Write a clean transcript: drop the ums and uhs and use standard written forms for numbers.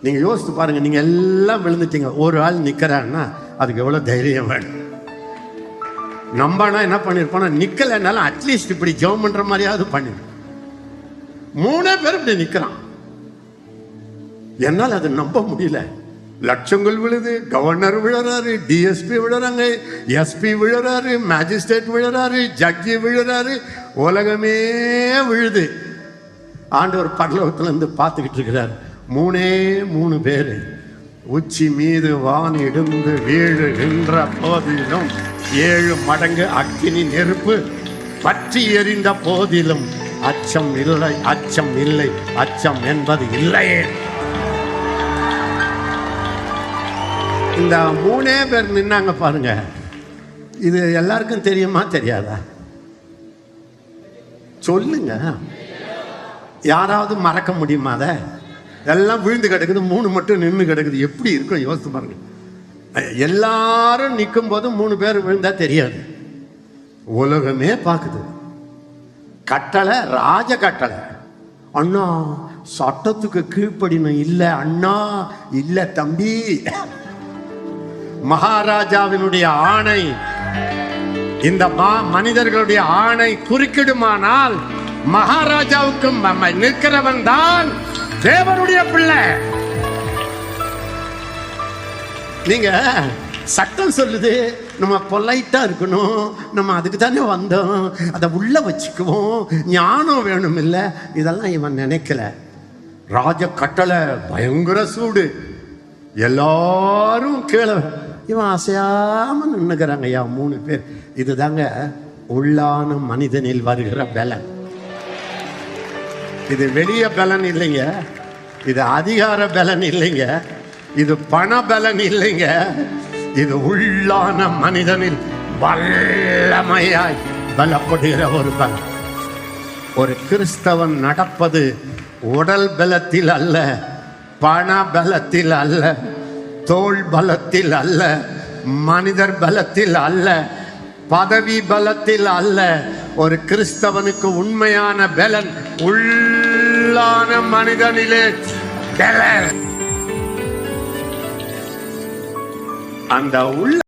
நீங்க யோசித்து பாருங்க, நீங்க எல்லாம் விழுந்துட்டீங்க, ஒரு ஆள் நிக்கிறான்னா அதுக்கு எவ்வளவு தைரியம் வேணும். நம்பனா என்ன பண்ணிருப்போம், நிக்கலனாலும் அட்லீஸ்ட் இப்படி ஜெபம் பண்ற மாதிரியாவது பண்ணிருப்போம். 3 பேர் இப்படி நிக்கிறான், என்னால் அதை நம்ப முடியல. லட்சங்கள் விழுது, கவர்னர் விழுறாரு, டிஎஸ்பி விழுறாங்க, எஸ்பி விழுறாரு, மேஜிஸ்ட்ரேட் விழுறாரு, ஜட்ஜி விழுறாரு, உலகமே விழுது. ஆண்டவர் பரலோகத்துல இருந்து பார்த்துக்கிட்டு இருக்கிறார். 3 பேர் உச்சி மீது வான் இடிந்து வீழுகின்ற போதிலும் 7 மடங்கு அக்கினி நெருப்பு பற்றி எரிந்த போதிலும் அச்சம் இல்லை, அச்சம் இல்லை, அச்சம் என்பது இல்லையே. இந்த 3 பேர் நின்னாங்க பாருங்க. இது எல்லாருக்கும் தெரியுமா தெரியாதா? சொல்லுங்க, யாராவது மறக்க முடியுமா? அதை எல்லாம் விழுந்து கிடக்குது, 3 மட்டும் நின்று கிடக்குது. எப்படி இருக்கும் யோசித்து பாருங்க. எல்லாரும் நிற்கும் போது 3 பேர் விழுந்தா தெரியாது, உலகமே பார்க்குது. கட்டளை, ராஜ கட்டளை. அண்ணா சட்டத்துக்கு கீழ்ப்படினும். இல்லை அண்ணா, இல்லை தம்பி, மகாராஜாவினுடைய ஆணை, இந்த மனிதர்களுடைய ஆணை குறுக்கிடுமானால் மகாராஜாவுக்கு நிற்கிறவன் தான் தேவனுடைய பிள்ளை. நீங்க சட்டம் சொல்லுது நம்ம பொலைட்டா இருக்கணும், நம்ம அதுக்கு தானே வந்தோம், அதை உள்ள வச்சுக்குவோம், ஞானம் வேணும் இல்ல, இதெல்லாம் இவன் நினைக்கல. ராஜ கட்டளை, பயங்கர சூடு, எல்லாரும் கீழே, இவன் அசையாம நின்னுக்கிறாங்க. ஐயா 3 பேர். இதுதாங்க உள்ளான மனிதனில் வருகிற பலன். இது வெளிய பலன் இல்லைங்க, இது அதிகார பலன் இல்லைங்க, இது பண பலன் இல்லைங்க, இது உள்ளான மனிதனில் வல்லமையாய் பலப்படுகிற ஒரு பலன். ஒரு கிறிஸ்தவன் நடப்பது உடல் பலத்தில் அல்ல, பண பலத்தில் அல்ல, தோள் பலத்தில் அல்ல, மனிதர் பலத்தில் அல்ல, பதவி பலத்தில் அல்ல. ஒரு கிறிஸ்தவனுக்கு உண்மையான பலன் உள்ளான மனிதனிலே பலன். அந்த உள்ள